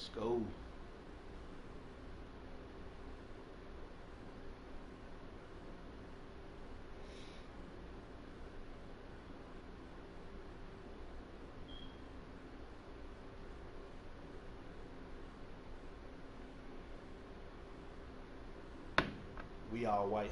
Let's go. We all white.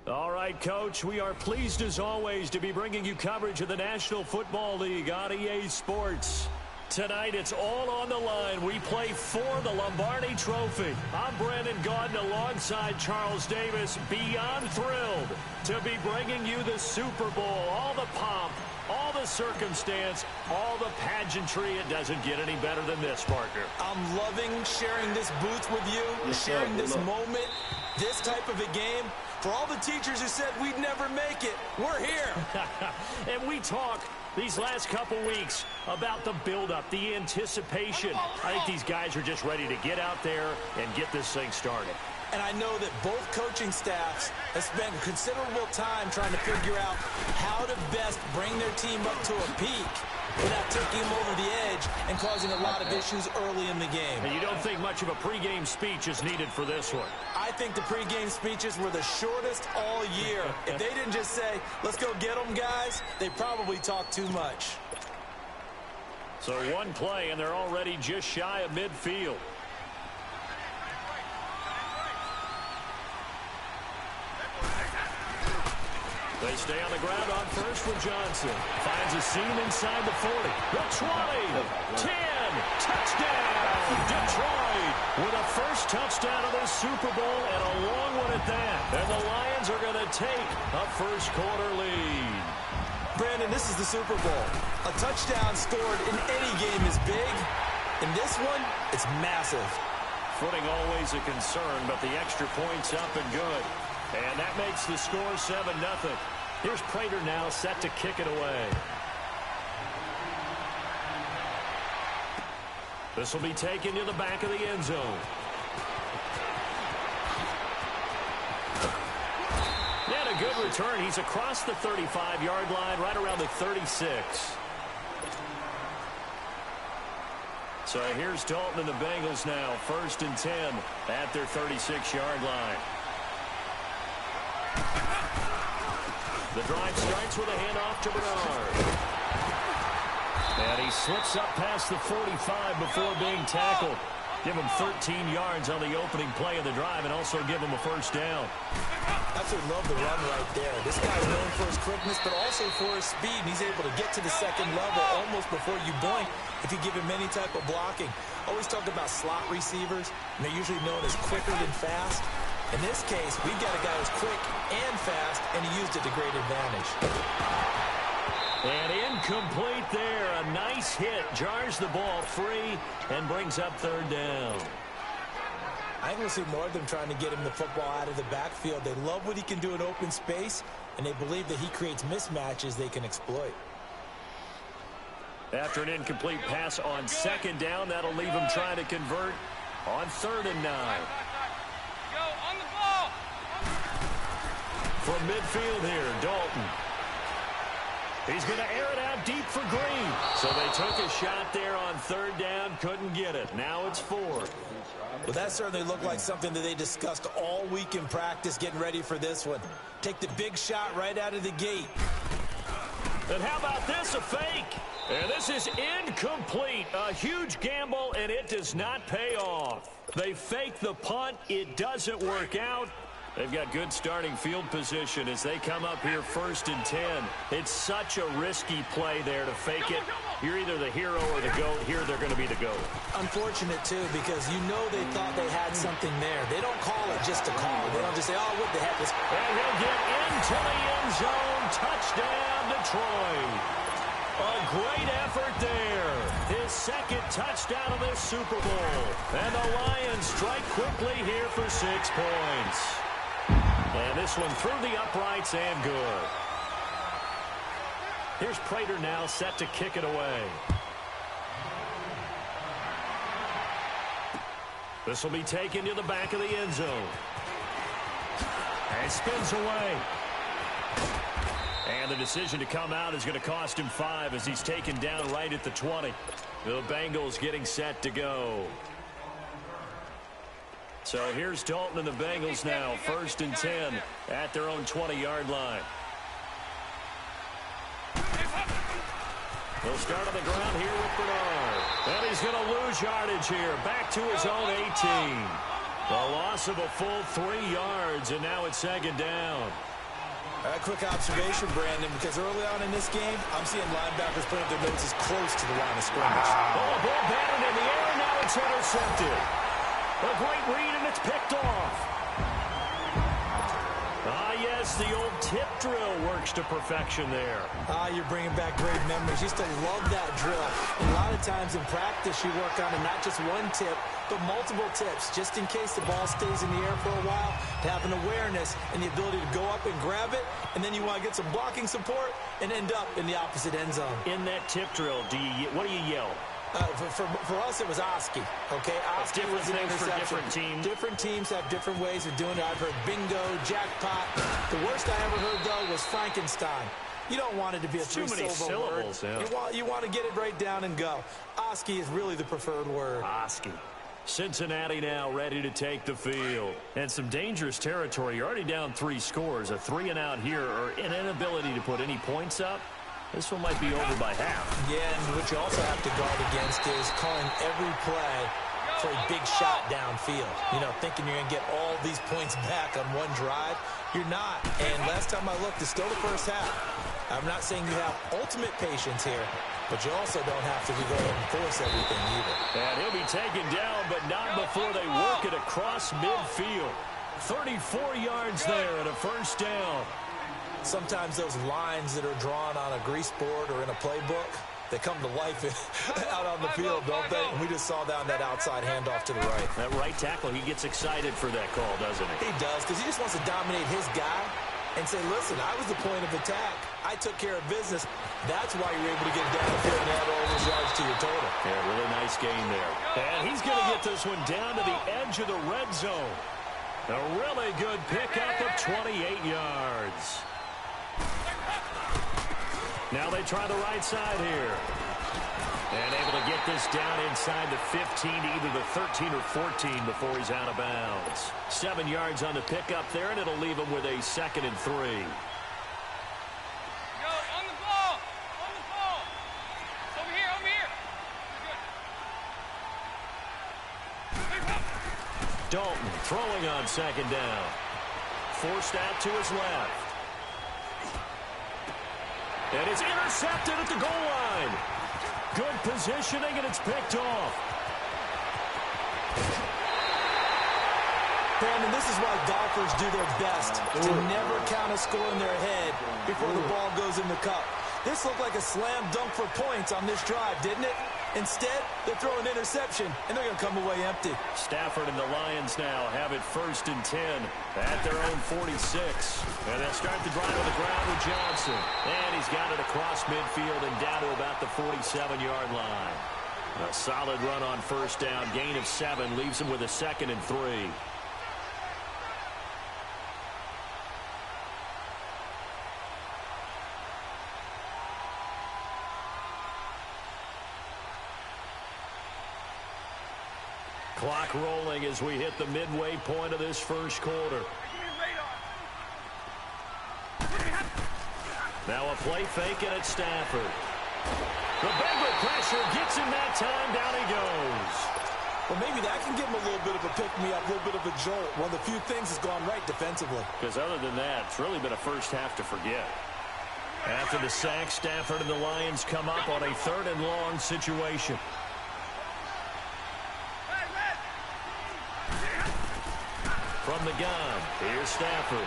All right, Coach, we are pleased as always to be bringing you coverage of the National Football League on EA Sports. Tonight, it's all on the line. We play for the Lombardi Trophy. I'm Brandon Gaudin alongside Charles Davis, beyond thrilled to be bringing you the Super Bowl. All the pomp, all the circumstance, all the pageantry. It doesn't get any better than this, partner. I'm loving sharing this booth with you, sharing this moment, this type of a game. For all the teachers who said we'd never make it, we're here. And we talk these last couple weeks about the build-up, the anticipation. I think these guys are just ready to get out there and get this thing started. And I know that both coaching staffs have spent considerable time trying to figure out how to best bring their team up to a peak without taking them over the edge and causing a lot of issues early in the game. And you don't think much of a pregame speech is needed for this one? I think the pregame speeches were the shortest all year. If they didn't just say, let's go get them, guys, they probably talked too much. So one play, and they're already just shy of midfield. They stay on the ground on first with Johnson. Finds a seam inside the 40. The 20, 10, touchdown! Detroit with a first touchdown of the Super Bowl and a long one at that. And the Lions are going to take a first quarter lead. Brandon, this is the Super Bowl. A touchdown scored in any game is big. In this one, it's massive. Footing always a concern, but the extra point's up and good. And that makes the score 7-0. Here's Prater now set to kick it away. This will be taken to the back of the end zone. And a good return. He's across the 35-yard line, right around the 36. So here's Dalton and the Bengals now, 1st and 10 at their 36-yard line. The drive starts with a handoff to Bernard. And he slips up past the 45 before being tackled. Give him 13 yards on the opening play of the drive and also give him a first down. Absolutely love the run right there. This guy's known for his quickness, but also for his speed. And he's able to get to the second level almost before you blink if you give him any type of blocking. Always talk about slot receivers, and they're usually known as quicker than fast. In this case, we've got a guy who's quick and fast, and he used it to great advantage. And incomplete there. A nice hit. Jars the ball free and brings up 3rd down. I think we'll see more of them trying to get him the football out of the backfield. They love what he can do in open space, and they believe that he creates mismatches they can exploit. After an incomplete pass on 2nd down, that'll leave him trying to convert on 3rd and 9. From midfield here, Dalton. He's going to air it out deep for Green. So they took a shot there on 3rd down, couldn't get it. Now it's 4th. Well, that certainly looked like something that they discussed all week in practice getting ready for this one. Take the big shot right out of the gate. And how about this, a fake? And this is incomplete. A huge gamble, and it does not pay off. They fake the punt. It doesn't work out. They've got good starting field position as they come up here 1st and 10. It's such a risky play there to fake it. You're either the hero or the GOAT. Here they're going to be the GOAT. Unfortunate, too, because you know they thought they had something there. They don't call it just to call. They don't just say, oh, what the heck is... And he'll get into the end zone. Touchdown, Detroit. A great effort there. His 2nd touchdown of this Super Bowl. And the Lions strike quickly here for 6 points. And this one through the uprights and good. Here's Prater now set to kick it away. This will be taken to the back of the end zone. And spins away. And the decision to come out is going to cost him 5 as he's taken down right at the 20. The Bengals getting set to go. So here's Dalton and the Bengals now, 1st and 10 at their own 20-yard line. They'll start on the ground here with Bernard. And he's going to lose yardage here, back to his own 18. The loss of a full 3 yards, and now it's 2nd down. A quick observation, Brandon, because early on in this game, I'm seeing linebackers putting up their noses close to the line of scrimmage. Oh, ball batted in the air, and now it's intercepted. A great read, and it's picked off. Yes, the old tip drill works to perfection there. You're bringing back great memories. Used to love that drill. And a lot of times in practice, you work on it, not just one tip, but multiple tips, just in case the ball stays in the air for a while, to have an awareness and the ability to go up and grab it, and then you want to get some blocking support and end up in the opposite end zone. In that tip drill, what do you yell? For us, it was Oski. Okay, Oski was an interception. For different teams. Different teams have different ways of doing it. I've heard bingo, jackpot. The worst I ever heard, though, was Frankenstein. You don't want it to be a three-syllable word. Yeah. You want to get it right down and go. Oski is really the preferred word. Oski. Cincinnati now ready to take the field. And some dangerous territory. You're already down 3 scores. A 3-and-out here, or an inability to put any points up. This one might be over by half. Yeah, and what you also have to guard against is calling every play for a big shot downfield. You know, thinking you're going to get all these points back on one drive. You're not. And last time I looked, it's still the first half. I'm not saying you have ultimate patience here, but you also don't have to go ahead and force everything either. And he'll be taken down, but not before they work it across midfield. 34 yards there and a 1st down. Sometimes those lines that are drawn on a grease board or in a playbook, they come to life out on the field, don't they? And we just saw down that outside handoff to the right. That right tackle, he gets excited for that call, doesn't he? He does, because he just wants to dominate his guy and say, listen, I was the point of attack. I took care of business. That's why you're able to get down the field and add all those yards to your total. Yeah, really nice game there. And he's going to get this one down to the edge of the red zone. A really good pickup of 28 yards. Now they try the right side here. And able to get this down inside the 15 to either the 13 or 14 before he's out of bounds. 7 yards on the pickup there, and it'll leave him with a 2nd and 3. Go, on the ball! On the ball! Over here, over here! Good. Dalton throwing on 2nd down. Forced out to his left. And it's intercepted at the goal line. Good positioning, and it's picked off. Brandon, this is why golfers do their best to never count a score in their head before the ball goes in the cup. This looked like a slam dunk for points on this drive, didn't it? Instead, they throw an interception, and they're going to come away empty. Stafford and the Lions now have it 1st and 10 at their own 46. And they'll start the drive on the ground with Johnson. And he's got it across midfield and down to about the 47-yard line. A solid run on 1st down. Gain of 7 leaves him with a 2nd and 3. Clock rolling as we hit the midway point of this 1st quarter. Now a play fake, and it's Stafford. The Bengal pressure gets him that time. Down he goes. Well, maybe that can give him a little bit of a pick-me-up, a little bit of a jolt. One of the few things that's gone right defensively. Because other than that, it's really been a first half to forget. After the sack, Stafford and the Lions come up on a 3rd and long situation. From the gun, here's Stafford.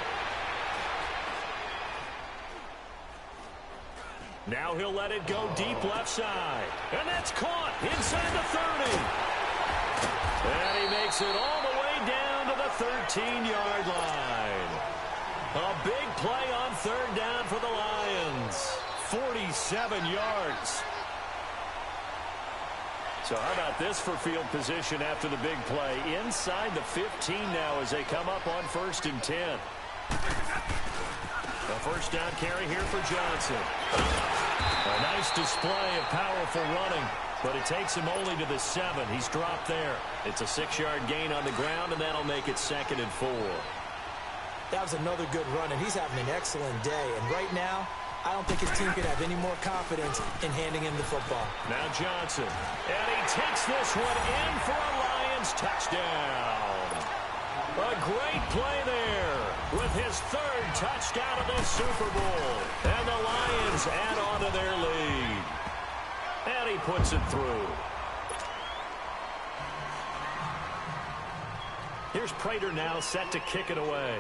Now he'll let it go deep left side. And that's caught inside the 30. And he makes it all the way down to the 13-yard line. A big play on 3rd down for the Lions. 47 yards. So how about this for field position after the big play? Inside the 15 now as they come up on 1st and 10. A first down carry here for Johnson. A nice display of powerful running, but it takes him only to the 7. He's dropped there. It's a 6-yard gain on the ground, and that'll make it 2nd and 4. That was another good run, and he's having an excellent day. And right now, I don't think his team can have any more confidence in handing him the football. Now Johnson, and he takes this one in for a Lions touchdown. A great play there with his 3rd touchdown of the Super Bowl. And the Lions add on to their lead. And he puts it through. Here's Prater now set to kick it away.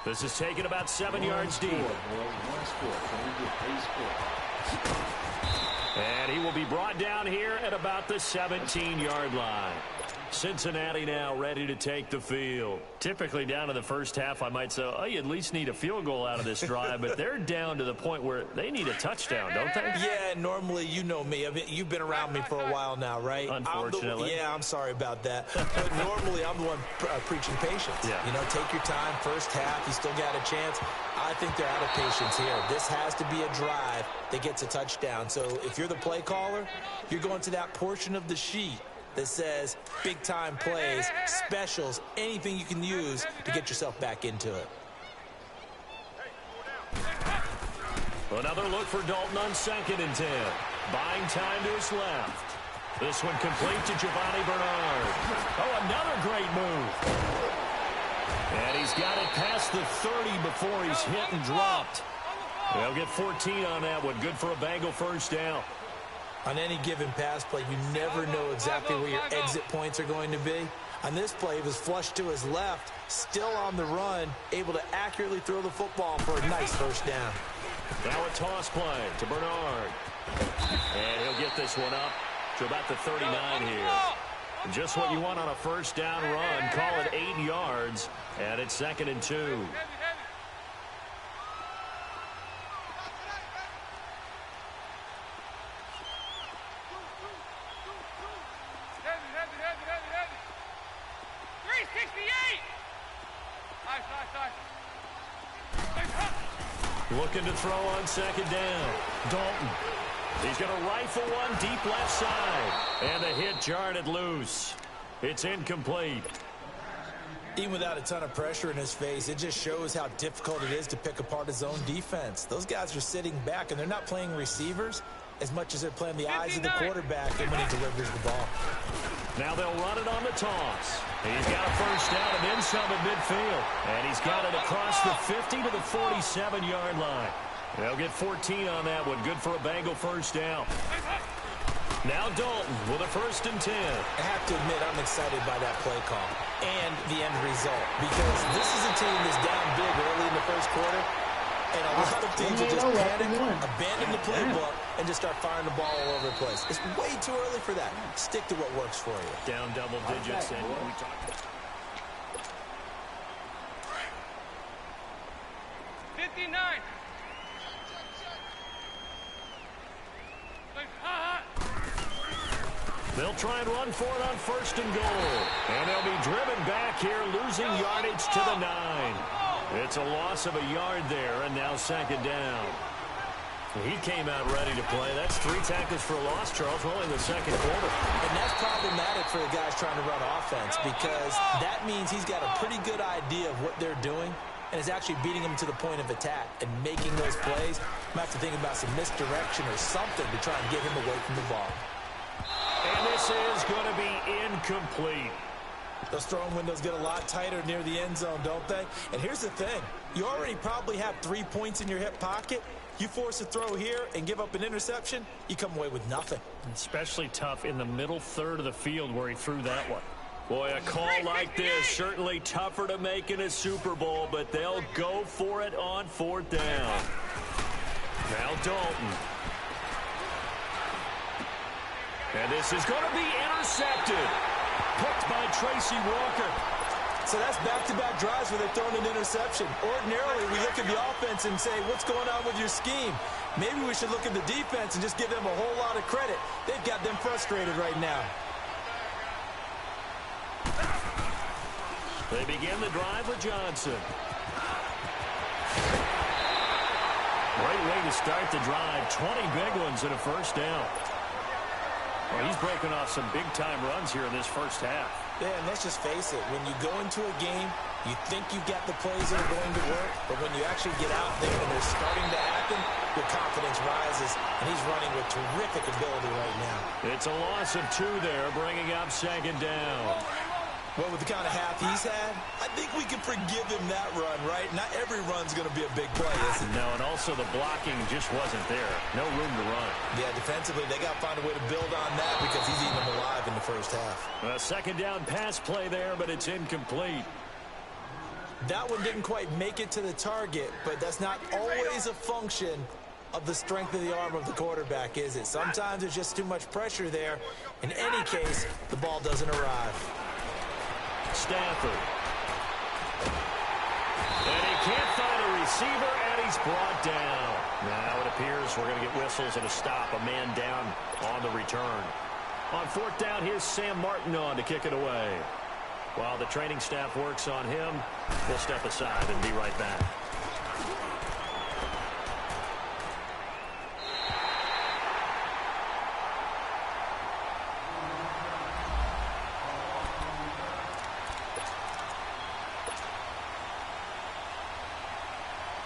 This is taken about 7 yards deep. And he will be brought down here at about the 17-yard line. Cincinnati now ready to take the field. Typically down to the first half, I might say, oh, you at least need a field goal out of this drive, but they're down to the point where they need a touchdown, don't they? Yeah, normally, you know me. I mean, you've been around me for a while now, right? Unfortunately. I'm sorry about that. But normally, I'm the one preaching patience. Yeah. You know, take your time, first half, you still got a chance. I think they're out of patience here. This has to be a drive that gets a touchdown. So if you're the play caller, you're going to that portion of the sheet that says big-time plays, specials, anything you can use to get yourself back into it. Another look for Dalton on 2nd and 10. Buying time to his left. This one complete to Giovanni Bernard. Oh, another great move. And he's got it past the 30 before he's hit and dropped. They'll get 14 on that one. Good for a Bengal first down. On any given pass play, you never know exactly where your exit points are going to be. On this play, he was flushed to his left, still on the run, able to accurately throw the football for a nice first down. Now a toss play to Bernard. And he'll get this one up to about the 39 here. And just what you want on a first down run. Call it 8 yards, and it's 2nd and 2. Looking to throw on 2nd down. Dalton. He's going to rifle one deep left side. And the hit jarred it loose. It's incomplete. Even without a ton of pressure in his face, it just shows how difficult it is to pick apart his own defense. Those guys are sitting back, and they're not playing receivers as much as they're playing the eyes of the quarterback and when he delivers the ball. Now they'll run it on the toss. He's got a first down and then some at midfield. And he's got it across the 50 to the 47-yard line. They'll get 14 on that one. Good for a Bengal first down. Now Dalton with a 1st and 10. I have to admit, I'm excited by that play call and the end result, because this is a team that's down big early in the first quarter, and a lot of teams will just panic, abandon the playbook, and just start firing the ball all over the place. It's way too early for that. Stick to what works for you. Down double digits, and we talked. 59. They'll try and run for it on 1st and goal. And they'll be driven back here, losing yardage to the 9. It's a loss of a yard there, and now 2nd down. He came out ready to play. That's 3 tackles for a loss, Charles, only in the 2nd quarter. And that's problematic for the guys trying to run offense, because that means he's got a pretty good idea of what they're doing, and is actually beating him to the point of attack and making those plays. I'm going to have to think about some misdirection or something to try and get him away from the ball. And this is going to be incomplete. Those throwing windows get a lot tighter near the end zone, don't they? And here's the thing. You already probably have 3 points in your hip pocket. You force a throw here and give up an interception, you come away with nothing. Especially tough in the middle third of the field where he threw that one. Boy, a call like this, certainly tougher to make in a Super Bowl, but they'll go for it on 4th down. Now Dalton. And this is going to be intercepted. Picked by Tracy Walker. So that's back-to-back drives where they've thrown an interception. Ordinarily, we look at the offense and say, what's going on with your scheme? Maybe we should look at the defense and just give them a whole lot of credit. They've got them frustrated right now. They begin the drive with Johnson. Great way to start the drive. 20 big ones and a first down. Well, he's broken off some big-time runs here in this first half. Yeah, and let's just face it. When you go into a game, you think you've got the plays that are going to work, but when you actually get out there and they're starting to happen, your confidence rises, and he's running with terrific ability right now. It's a loss of 2 there, bringing up 2nd down. Well, with the kind of half he's had, I think we can forgive him that run, right? Not every run's going to be a big play, is it? No, and also the blocking just wasn't there. No room to run. Yeah, defensively, they got to find a way to build on that because he's eating them alive in the first half. A 2nd down pass play there, but it's incomplete. That one didn't quite make it to the target, but that's not always a function of the strength of the arm of the quarterback, is it? Sometimes there's just too much pressure there. In any case, the ball doesn't arrive. Stafford. And he can't find a receiver, and he's brought down. Now it appears we're going to get whistles and a stop. A man down on the return. On 4th down, here's Sam Martin on to kick it away. While the training staff works on him, we'll step aside and be right back.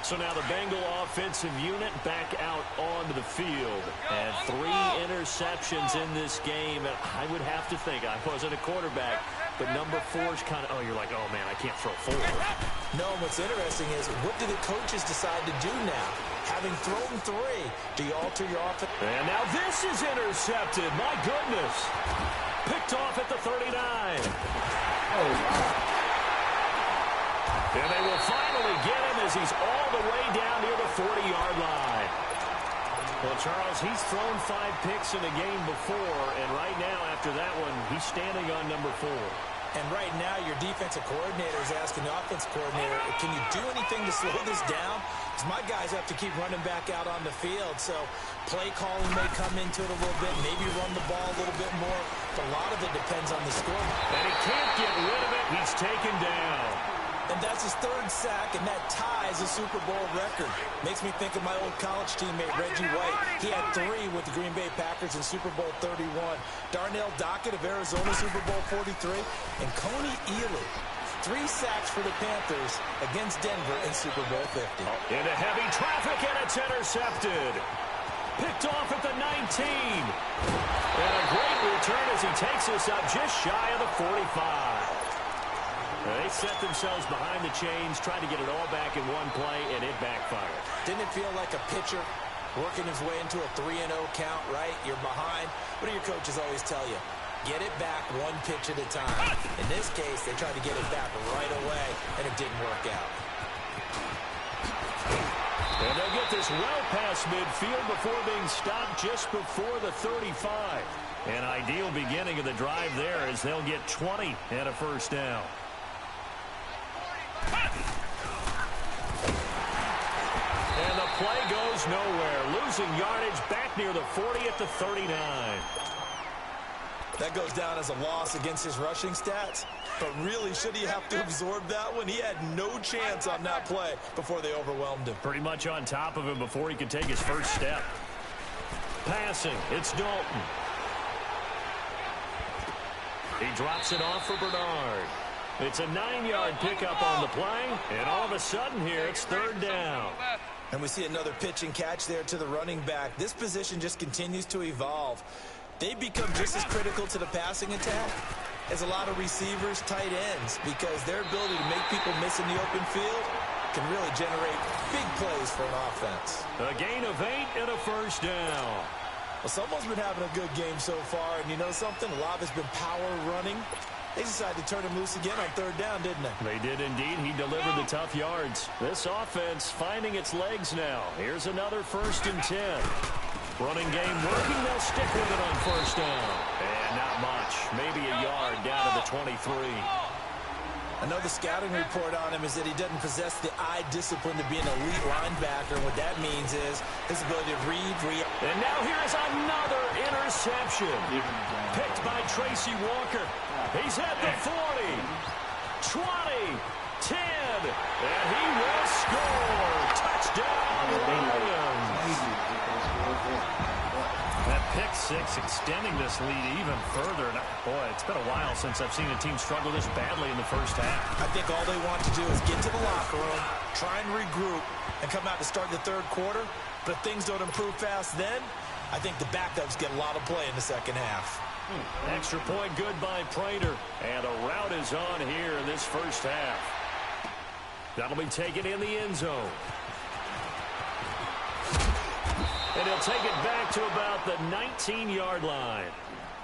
So now the Bengal offensive unit back out onto the field. And 3 interceptions in this game. And I would have to think, I wasn't a quarterback, but number 4's kind of, oh, you're like, oh, man, I can't throw 4. No, what's interesting is, what do the coaches decide to do now? Having thrown 3, do you alter your offense? And now this is intercepted. My goodness. Picked off at the 39. Oh, wow. And they will finally get him as he's all the way down near the 40-yard line. Well, Charles, he's thrown 5 picks in a game before, and right now, after that one, he's standing on number 4. And right now, your defensive coordinator is asking the offensive coordinator, can you do anything to slow this down? Because my guys have to keep running back out on the field. So play calling may come into it a little bit, maybe run the ball a little bit more. But a lot of it depends on the score. And he can't get rid of it. He's taken down. And that's his 3rd sack, and that ties a Super Bowl record. Makes me think of my old college teammate, Reggie White. He had 3 with the Green Bay Packers in Super Bowl 31. Darnell Dockett of Arizona, Super Bowl 43. And Coney Ealy, 3 sacks for the Panthers against Denver in Super Bowl 50. Into heavy traffic, and it's intercepted. Picked off at the 19. And a great return as he takes us up just shy of the 45. They set themselves behind the chains, trying to get it all back in one play, and it backfired. Didn't it feel like a pitcher working his way into a 3-0 count, right? You're behind. What do your coaches always tell you? Get it back 1 pitch at a time. In this case, they tried to get it back right away, and it didn't work out. And they'll get this well past midfield before being stopped just before the 35. An ideal beginning of the drive there as they'll get 20 and a first down. And the play goes nowhere. Losing yardage back near the 40 at the 39. That goes down as a loss against his rushing stats. But really, should he have to absorb that one? He had no chance on that play before they overwhelmed him. Pretty much on top of him before he could take his first step. Passing, it's Dalton. He drops it off for Bernard. It's a 9-yard pickup on the play, and all of a sudden here it's third down. And we see another pitch and catch there to the running back. This position just continues to evolve. They become just as critical to the passing attack as a lot of receivers, tight ends, because their ability to make people miss in the open field can really generate big plays for an offense. A gain of 8 and a first down. Well, someone's been having a good game so far, and you know something? A lot has been power running. They decided to turn him loose again on third down, didn't they? They did indeed. He delivered the tough yards. This offense finding its legs now. Here's another 1st and 10. Running game working. They'll stick with it on first down. And not much. Maybe a yard down to the 23. Another scouting report on him is that he doesn't possess the eye discipline to be an elite linebacker. And what that means is his ability to read. And now here is another interception. Picked by Tracy Walker. He's at the 40, 20, 10, and he will score. Touchdown, Lions. That pick six extending this lead even further. Boy, it's been a while since I've seen a team struggle this badly in the first half. I think all they want to do is get to the locker room, try and regroup, and come out to start the third quarter. But if things don't improve fast then, I think the backups get a lot of play in the second half. Extra point good by Prater. And a route is on here in this first half. That'll be taken in the end zone. And he'll take it back to about the 19-yard line.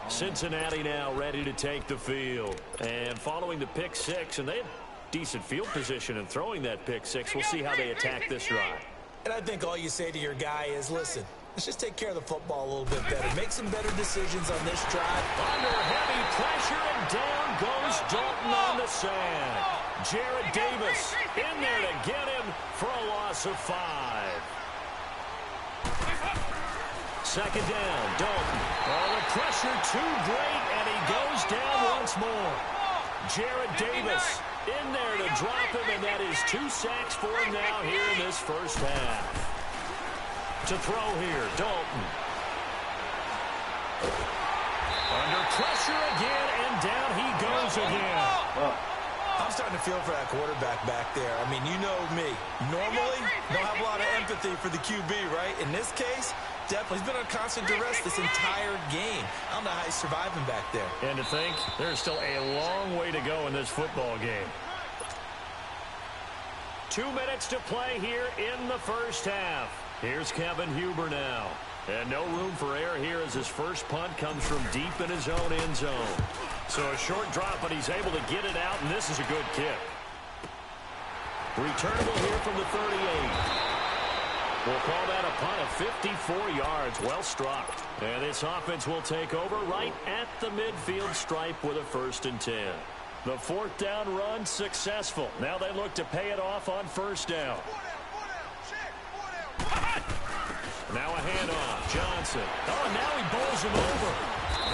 Cincinnati now ready to take the field. And following the pick six, and they have decent field position in throwing that pick six. We'll see how they attack this drive. And I think all you say to your guy is, listen, let's just take care of the football a little bit better. Make some better decisions on this drive. Under heavy pressure, and down goes Dalton on the sand. Jared Davis in there to get him for a loss of 5. Second down, Dalton. Oh, the pressure too great, and he goes down once more. Jared Davis in there to drop him, and that is 2 sacks for him now here in this first half. To throw here, Dalton. Under pressure again, and down he goes again. I'm starting to feel for that quarterback back there. I mean, you know me. Normally, don't have a lot of empathy for the QB, right? In this case, definitely. He's been on constant duress this entire game. I don't know how he's surviving back there. And to think, there's still a long way to go in this football game. 2 minutes to play here in the first half. Here's Kevin Huber now. And no room for error here as his first punt comes from deep in his own end zone. So a short drop, but he's able to get it out, and this is a good kick. Returnable here from the 38. We'll call that a punt of 54 yards. Well struck. And this offense will take over right at the midfield stripe with a 1st and 10. The 4th down run successful. Now they look to pay it off on first down. Now a handoff. Johnson. Oh, and now he bowls him over.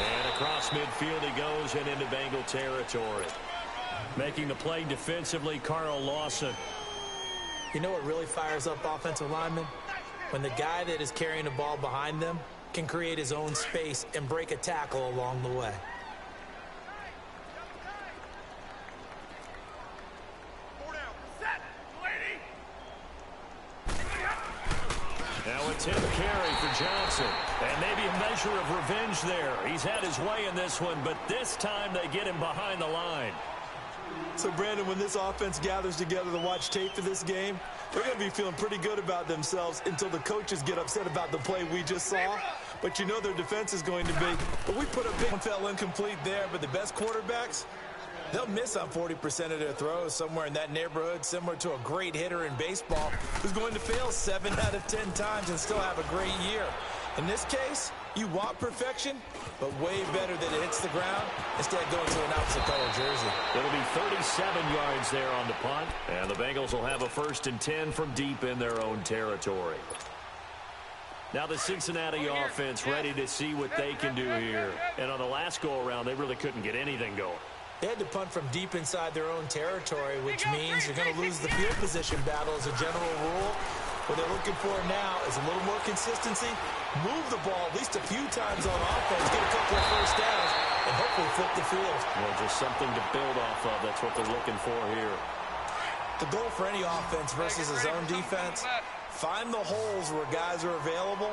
And across midfield he goes and into Bengal territory. Making the play defensively, Carl Lawson. You know what really fires up offensive linemen? When the guy that is carrying the ball behind them can create his own space and break a tackle along the way. Now a 10th carry for Johnson. And maybe a measure of revenge there. He's had his way in this one, but this time they get him behind the line. So, Brandon, when this offense gathers together to watch tape for this game, they're going to be feeling pretty good about themselves until the coaches get upset about the play we just saw. But you know their defense is going to be. But we put a big one fell incomplete there, but the best quarterbacks, they'll miss on 40% of their throws, somewhere in that neighborhood, similar to a great hitter in baseball who's going to fail 7 out of 10 times and still have a great year. In this case, you want perfection, but way better that it hits the ground instead of going to an opposite color jersey. It'll be 37 yards there on the punt, and the Bengals will have a 1st and 10 from deep in their own territory. Now the Cincinnati offense ready to see what they can do here. And on the last go-around, they really couldn't get anything going. They had to punt from deep inside their own territory, which means you're going to lose the field position battle as a general rule. What they're looking for now is a little more consistency, move the ball at least a few times on offense, get a couple of first downs, and hopefully flip the field. Well, just something to build off of. That's what they're looking for here. The goal for any offense versus a zone defense, find the holes where guys are available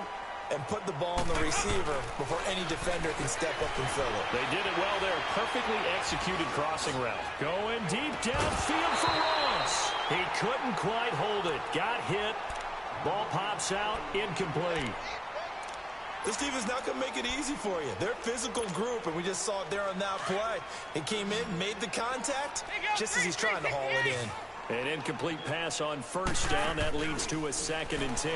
and put the ball in the receiver before any defender can step up and fill it. They did it well there. Perfectly executed crossing route. Going deep downfield for Ross. He couldn't quite hold it. Got hit. Ball pops out. Incomplete. This defense not going to make it easy for you. They're a physical group, and we just saw it there on that play. He came in, made the contact, just as he's trying to haul it in. An incomplete pass on first down. That leads to a 2nd and 10.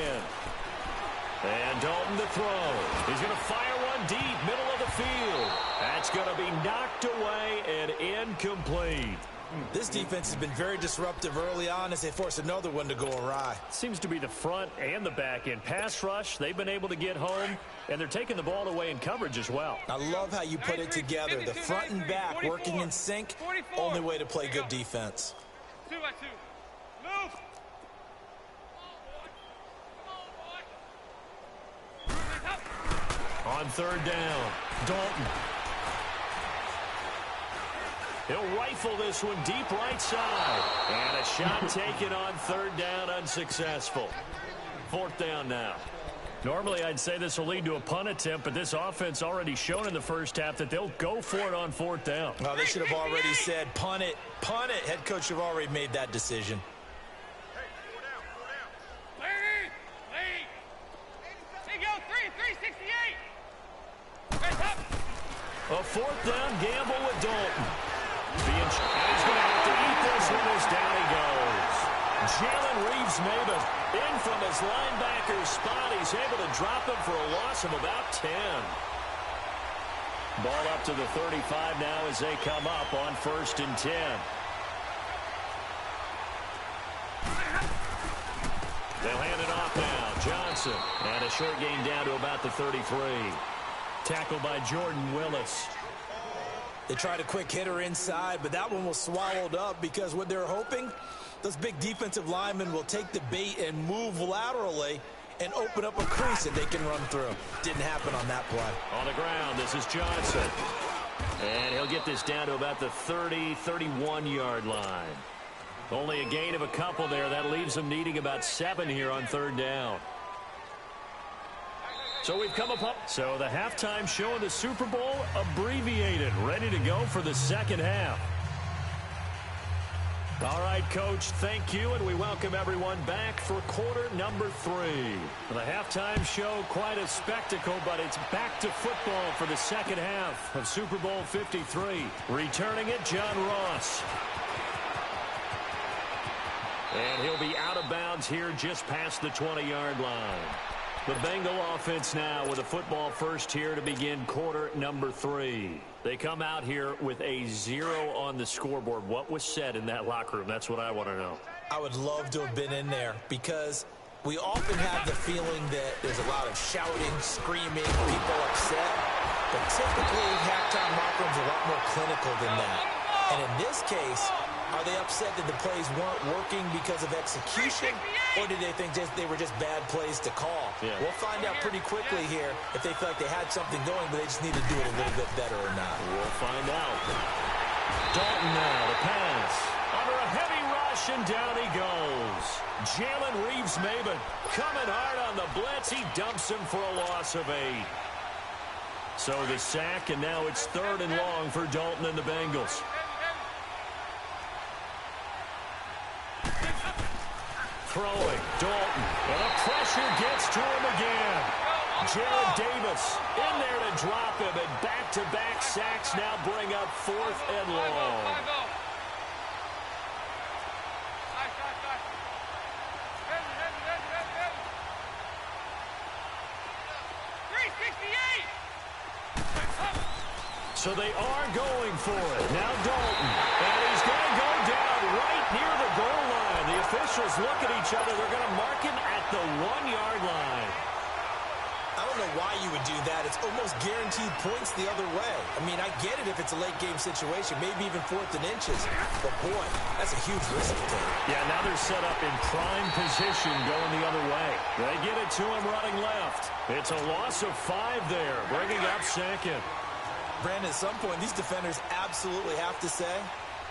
And Dalton to throw. He's going to fire one deep, middle of the field. That's going to be knocked away and incomplete. This defense has been very disruptive early on as they force another one to go awry. Seems to be the front and the back end. Pass rush, they've been able to get home, and they're taking the ball away in coverage as well. I love how you put it together. The front and back working in sync, only way to play good defense. 2 by 2. Move. On 3rd down, Dalton. He'll rifle this one deep right side. And a shot taken on 3rd down, unsuccessful. 4th down now. Normally, I'd say this will lead to a punt attempt, but this offense already shown in the first half that they'll go for it on 4th down. Well, they should have already said, punt it, punt it. Head coach have already made that decision. A 4th down gamble with Dalton. And he's going to have to eat this one as down he goes. Jalen Reeves-Maybin in from his linebacker spot. He's able to drop him for a loss of about 10. Ball up to the 35 now as they come up on 1st and 10. They'll hand it off now. Johnson. And a short gain down to about the 33. Tackled by Jordan Willis. They tried a quick hitter inside, but that one was swallowed up because what they're hoping, those big defensive linemen will take the bait and move laterally and open up a crease that they can run through. Didn't happen on that play. On the ground, this is Johnson. And he'll get this down to about the 30, 31-yard line. Only a gain of a couple there. That leaves them needing about 7 here on 3rd down. So we've come up. So the halftime show of the Super Bowl abbreviated, ready to go for the 2nd half. All right, Coach, thank you, and we welcome everyone back for quarter number 3. The halftime show, quite a spectacle, but it's back to football for the 2nd half of Super Bowl 53. Returning it, John Ross. And he'll be out of bounds here just past the 20-yard line. The Bengal offense now with a football first here to begin quarter number 3. They come out here with a 0 on the scoreboard. What was said in that locker room? That's what I want to know. I would love to have been in there because we often have the feeling that there's a lot of shouting, screaming, people upset. But typically, halftime locker rooms are a lot more clinical than that. And in this case, are they upset that the plays weren't working because of execution, or did they think they were just bad plays to call? Yeah. We'll find out pretty quickly here if they feel like they had something going, but they just need to do it a little bit better or not. We'll find out. Dalton now to pass. Under a heavy rush, and down he goes. Jalen Reeves-Maybin coming hard on the blitz. He dumps him for a loss of 8. So the sack, and now it's 3rd and long for Dalton and the Bengals. Throwing, Dalton, and the pressure gets to him again. Jared Davis in there to drop him, and back-to-back sacks now bring up 4th and long. 368. So they are going for it. Now Dalton, and he's going to go down right near the goal line. The officials look at each other. They're going to mark him at the 1-yard line. I don't know why you would do that. It's almost guaranteed points the other way. I mean, I get it if it's a late-game situation, maybe even 4th and inches. But, boy, that's a huge risk to take. Yeah, now they're set up in prime position going the other way. They get it to him running left. It's a loss of 5 there, bringing up 2nd. Brandon, at some point, these defenders absolutely have to say,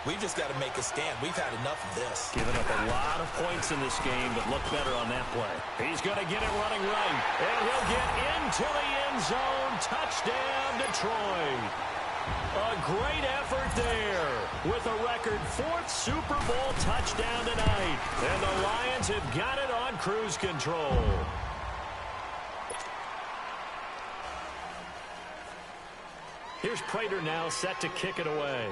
we've just got to make a stand. We've had enough of this. Giving up a lot of points in this game, but look better on that play. He's going to get it running right, and he'll get into the end zone. Touchdown, Detroit. A great effort there with a record 4th Super Bowl touchdown tonight. And the Lions have got it on cruise control. Here's Prater now set to kick it away.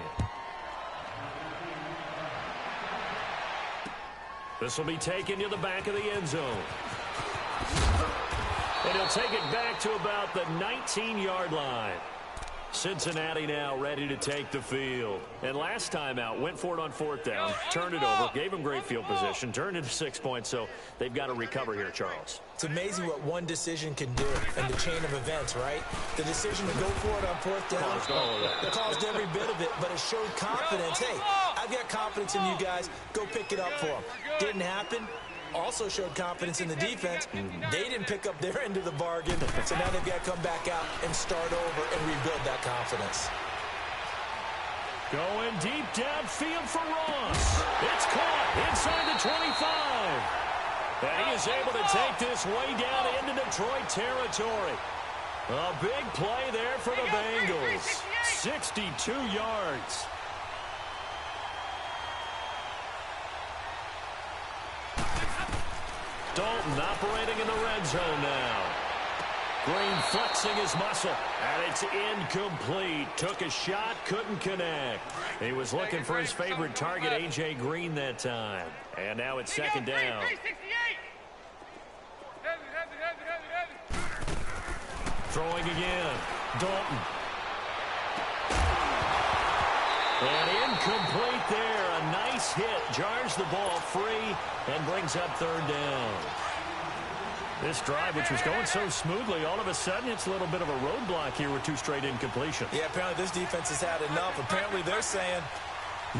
This will be taken to the back of the end zone. And he'll take it back to about the 19-yard line. Cincinnati now ready to take the field. And last time out, went for it on 4th down, turned it over, gave them great field position, turned into 6 points, so they've got to recover here, Charles. It's amazing what one decision can do in the chain of events, right? The decision to go for it on 4th down, it caused every bit of it, but it showed confidence. Hey, I've got confidence in you guys. Go pick it up for them. Didn't happen. Also showed confidence in the defense. They didn't pick up their end of the bargain, so now they've got to come back out and start over and rebuild that confidence. Going deep downfield for Ross. It's caught inside the 25. And he is able to take this way down into Detroit territory. A big play there for the Bengals. 62 yards. Dalton operating in the red zone now. Green flexing his muscle, and it's incomplete. Took a shot, couldn't connect. He was looking for his favorite target, A.J. Green, that time. And now it's 2nd down. Throwing again. Dalton. And incomplete there. A nice hit. Jars the ball free and brings up 3rd down. This drive, which was going so smoothly, all of a sudden it's a little bit of a roadblock here with 2 straight incompletions. Yeah, apparently this defense has had enough. Apparently they're saying,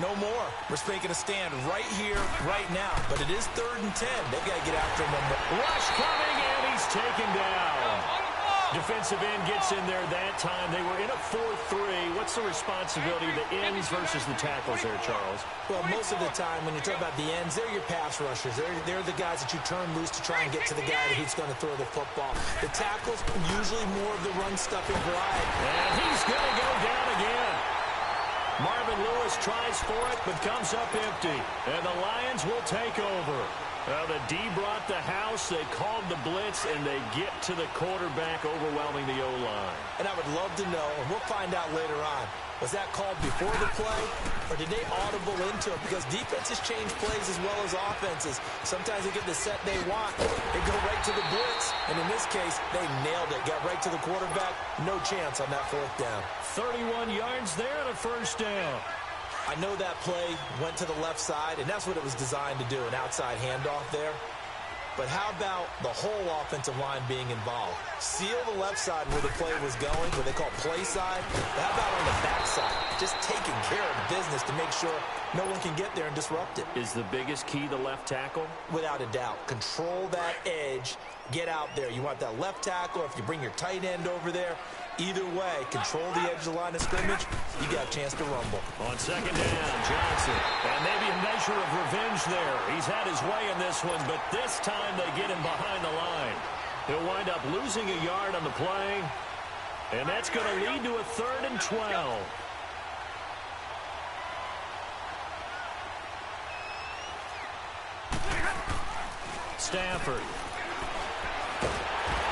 no more. We're making a stand right here, right now. But it is 3rd and 10. They've got to get after him. Rush coming, and he's taken down. Defensive end gets in there that time. They were in a 4-3. What's the responsibility of the ends versus the tackles there, Charles? Well, most of the time when you talk about the ends, they're your pass rushers. They're the guys that you turn loose to try and get to the guy who's going to throw the football. The tackles, usually more of the run-stuffing variety. And he's going to go down again. Marvin Lewis tries for it, but comes up empty. And the Lions will take over. Well, the D brought the house, they called the blitz, and they get to the quarterback, overwhelming the O-line. And I would love to know, and we'll find out later on, was that called before the play, or did they audible into it? Because defenses change plays as well as offenses. Sometimes they get the set they want. They go right to the blitz, and in this case, they nailed it. Got right to the quarterback, no chance on that 4th down. 31 yards there and a 1st down. I know that play went to the left side, and that's what it was designed to do, an outside handoff there. But how about the whole offensive line being involved? Seal the left side where the play was going, what they call play side. But how about on the back side? Just taking care of the business to make sure no one can get there and disrupt it. Is the biggest key the left tackle? Without a doubt. Control that edge. Get out there. You want that left tackle, if you bring your tight end over there, either way, control the edge of the line of scrimmage, you got a chance to rumble. On 2nd down, Johnson. And maybe a measure of revenge there. He's had his way in this one, but this time they get him behind the line. He'll wind up losing a yard on the play, and that's going to lead to a 3rd and 12. Stafford.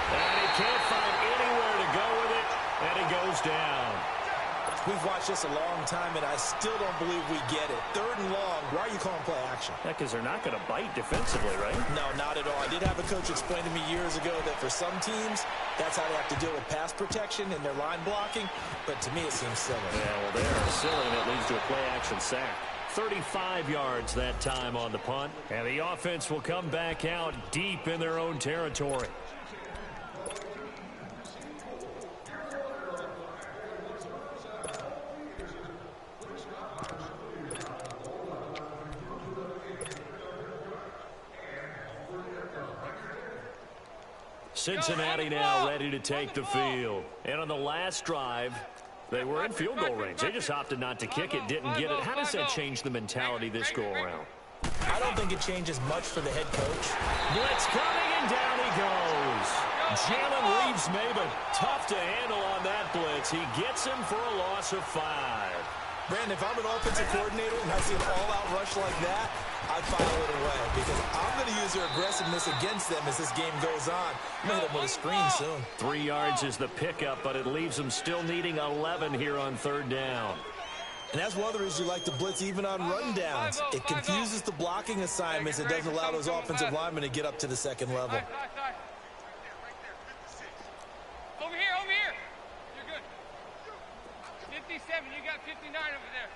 And he can't find anywhere to go with it, and he goes down. We've watched this a long time, and I still don't believe we get it. 3rd and long. Why are you calling play action? Yeah, because they're not going to bite defensively, right? No, not at all. I did have a coach explain to me years ago that for some teams, that's how they have to deal with pass protection and their line blocking. But to me, it seems silly. Yeah, well, they are silly, and it leads to a play action sack. 35 yards that time on the punt, and the offense will come back out deep in their own territory. Cincinnati now ready to take the field. And on the last drive, They were in field goal range. They just opted not to kick it, didn't get it. How does that change the mentality this go-around? I don't think it changes much for the head coach. Blitz coming, and down he goes. Jalen Reeves-Maybin, tough to handle on that blitz. He gets him for a loss of 5. Brandon, if I'm an offensive coordinator and I see an all-out rush like that, I'd file it away because I'm going to use their aggressiveness against them as this game goes on. I'm going to hit them with a screen soon. 3 yards is the pickup, but it leaves them still needing 11 here on 3rd down. And that's one of the reasons you like to blitz even on rundowns. It confuses the blocking assignments. It doesn't allow those offensive linemen to get up to the second level. Over here. You're good. 57, you got 59 over there.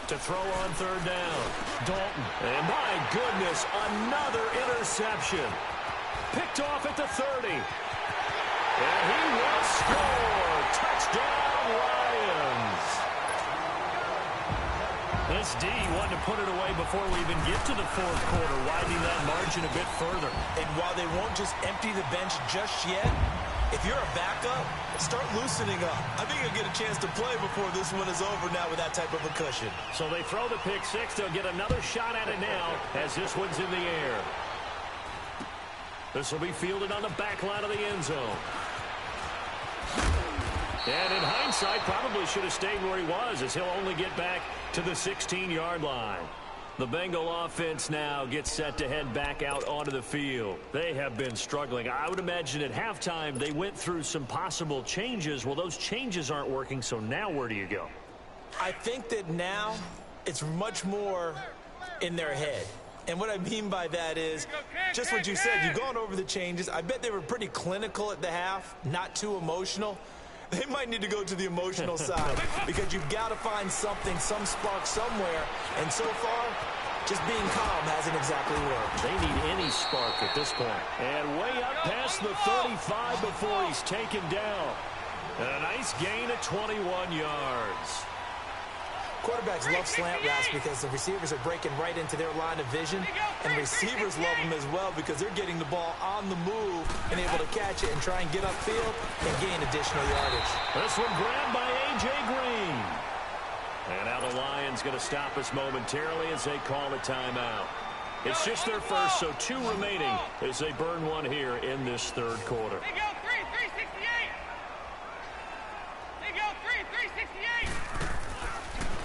To throw on 3rd down. Dalton. And my goodness, another interception. Picked off at the 30. And he will score. Touchdown, Lions. This D wanted to put it away before we even get to the 4th quarter, widening that margin a bit further. And while they won't just empty the bench just yet, if you're a backup, start loosening up. I think you'll get a chance to play before this one is over now with that type of a cushion. So they throw the pick 6. They'll get another shot at it now as this one's in the air. This will be fielded on the back line of the end zone. And in hindsight, probably should have stayed where he was as he'll only get back to the 16-yard line. The Bengal offense now gets set to head back out onto the field. They have been struggling. I would imagine at halftime they went through some possible changes. Well, those changes aren't working, so now where do you go? I think that now it's much more in their head. And what I mean by that is just what you said. You've gone over the changes. I bet they were pretty clinical at the half, not too emotional. They might need to go to the emotional side because you've got to find something, some spark somewhere. And so far, just being calm hasn't exactly worked. They need any spark at this point. And way up past the 35 before he's taken down. And a nice gain of 21 yards. Quarterbacks love slant routes because the receivers are breaking right into their line of vision, and receivers love them as well because they're getting the ball on the move and able to catch it and try and get upfield and gain additional yardage. This one grabbed by A.J. Green. And now the Lions going to stop us momentarily as they call a timeout. It's just their first, so 2 remaining as they burn one here in this 3rd quarter. They go 368. They go 368.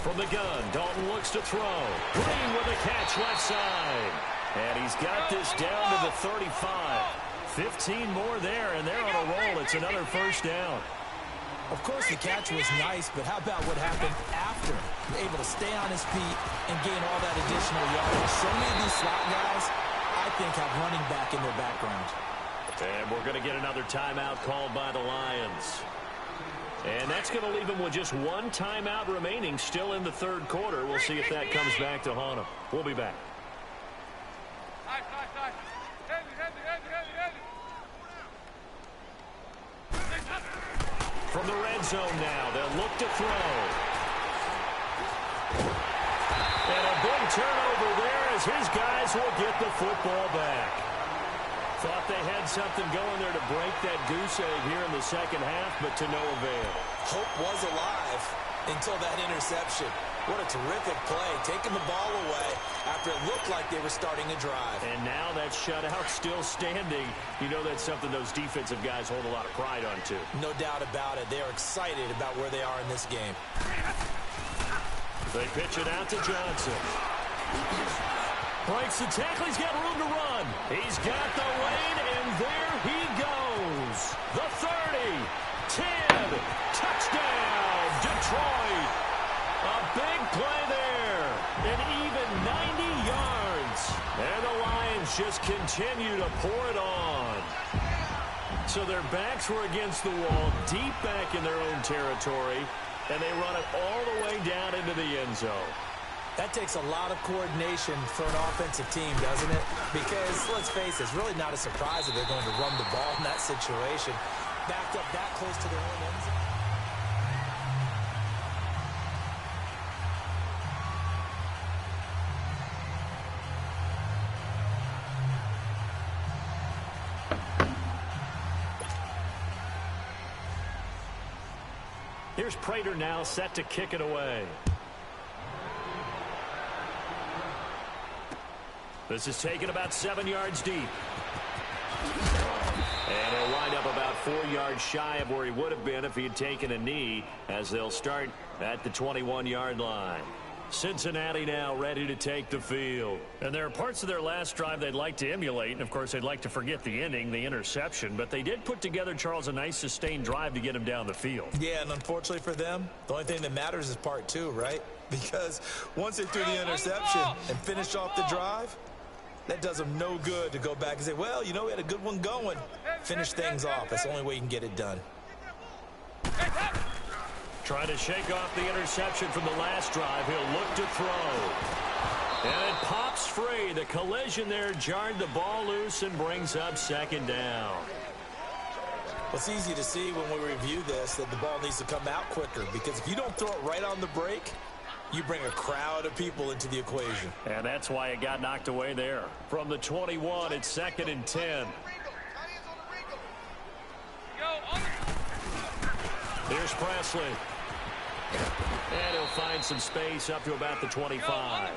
From the gun, Dalton looks to throw. Green with a catch left side. And he's got this down to the 35. 15 more there, and they're on a roll. It's another first down. Of course, the catch was nice, but how about what happened after? Able to stay on his feet and gain all that additional yardage. So many of these slot guys, I think, have running back in their background. And we're going to get another timeout called by the Lions. And that's going to leave them with just 1 timeout remaining still in the 3rd quarter. We'll see if that comes back to haunt them. We'll be back. From the red zone now, they'll look to throw. And a big turnover there as his guys will get the football back. Thought they had something going there to break that goose egg here in the 2nd half, but to no avail. Hope was alive until that interception. What a terrific play, taking the ball away after it looked like they were starting a drive. And now that shutout still standing. You know that's something those defensive guys hold a lot of pride on, too. No doubt about it. They are excited about where they are in this game. They pitch it out to Johnson. Breaks the tackle. He's got room to run. He's got the lane, and there he goes. The 30, 10, touchdown, Detroit. A big play there, an even 90 yards. And the Lions just continue to pour it on. So their backs were against the wall, deep back in their own territory, and they run it all the way down into the end zone. That takes a lot of coordination for an offensive team, doesn't it? Because, let's face it, it's really not a surprise that they're going to run the ball in that situation. Backed up that close to their own end zone. Here's Prater now set to kick it away. This is taken about 7 yards deep. And he'll wind up about 4 yards shy of where he would have been if he had taken a knee, as they'll start at the 21-yard line. Cincinnati now ready to take the field. And there are parts of their last drive they'd like to emulate, and of course they'd like to forget the inning, the interception, but they did put together, Charles, a nice sustained drive to get him down the field. Yeah, and unfortunately for them, the only thing that matters is part two, right? Because once they threw the interception and finished off the drive, that does them no good to go back and say, well, you know, we had a good one going. Finish things off. That's the only way you can get it done. Trying to shake off the interception from the last drive. He'll look to throw. And it pops free. The collision there jarred the ball loose and brings up second down. Well, it's easy to see when we review this that the ball needs to come out quicker, because if you don't throw it right on the break, you bring a crowd of people into the equation. And that's why it got knocked away there. From the 21, it's 2nd and 10. Here's Presley. And he'll find some space up to about the 25.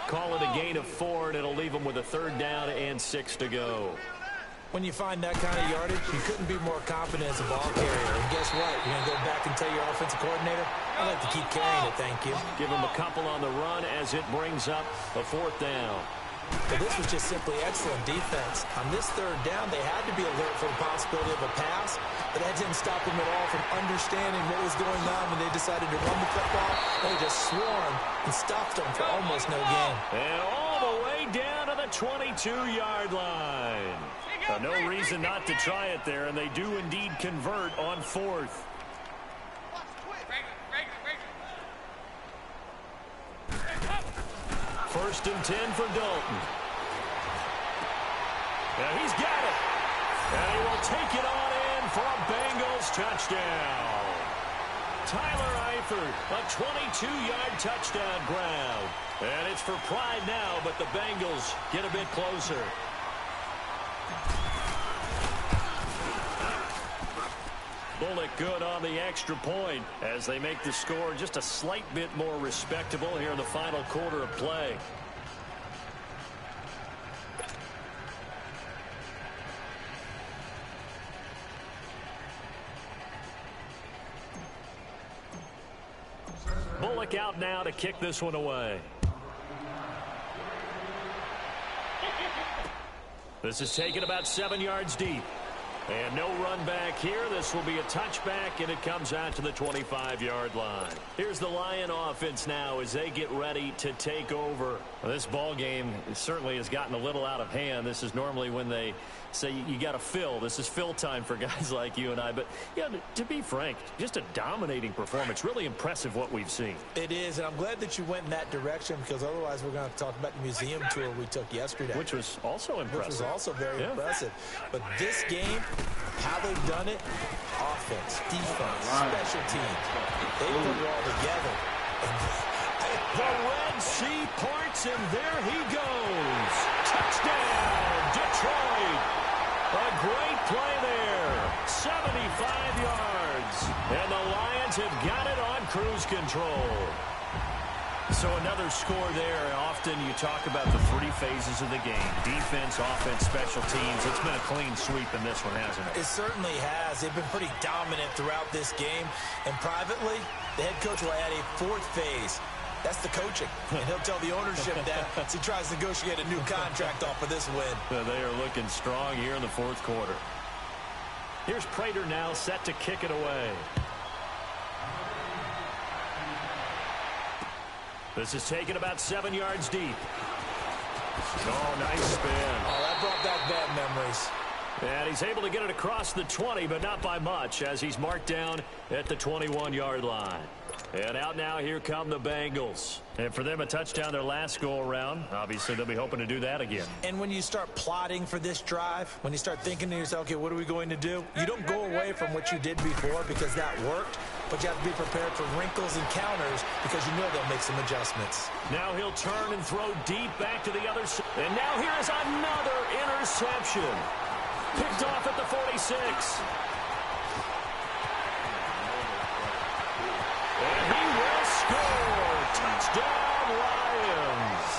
Call it a gain of 4, and it'll leave him with a 3rd down and 6 to go. When you find that kind of yardage, you couldn't be more confident as a ball carrier. And guess what? You're going to go back and tell your offensive coordinator, I'd like to keep carrying it, thank you. Give him a couple on the run as it brings up a 4th down. But this was just simply excellent defense. On this 3rd down, they had to be alert for the possibility of a pass, but that didn't stop them at all from understanding what was going on when they decided to run the football. They just swarmed and stopped them for almost no gain. And all the way down to the 22-yard line. No reason not to try it there, and they do indeed convert on 4th. First and 10 for Dalton. Yeah, he's got it. And he will take it on in for a Bengals touchdown. Tyler Eifert, a 22-yard touchdown grab. And it's for pride now, but the Bengals get a bit closer. Bullock good on the extra point as they make the score just a slight bit more respectable here in the final quarter of play. Bullock out now to kick this one away. This is taken about 7 yards deep. And no run back here. This will be a touchback, and it comes out to the 25-yard line. Here's the Lion offense now as they get ready to take over. Well, this ball game certainly has gotten a little out of hand. This is normally when they say you got to fill. This is fill time for guys like you and I. But, yeah, to be frank, just a dominating performance. Really impressive what we've seen. It is, and I'm glad that you went in that direction, because otherwise we're going to talk about the museum tour we took yesterday. Which was also impressive. Which was also very impressive. But this game, how they've done it, offense, defense, special teams, they put it all together. The Red Sea parts, and there he goes. Touchdown, Detroit. A great play there. 75 yards. And the Lions have got it on cruise control. So another score there. Often you talk about the 3 phases of the game. Defense, offense, special teams. It's been a clean sweep in this one, hasn't it? It certainly has. They've been pretty dominant throughout this game. And privately, the head coach will add a 4th phase. That's the coaching. And he'll tell the ownership that as he tries to negotiate a new contract off of this win. They are looking strong here in the 4th quarter. Here's Prater now set to kick it away. This is taken about 7 yards deep. Oh, nice spin. Oh, that brought back bad memories. And he's able to get it across the 20, but not by much, as he's marked down at the 21-yard line. And out now, here come the Bengals. And for them, a touchdown their last go-around. Obviously, they'll be hoping to do that again. And when you start plotting for this drive, when you start thinking to yourself, okay, what are we going to do? You don't go away from what you did before because that worked, but you have to be prepared for wrinkles and counters because you know they'll make some adjustments. Now he'll turn and throw deep back to the other side. And now here is another interception. Picked off at the 46. Touchdown, Lions.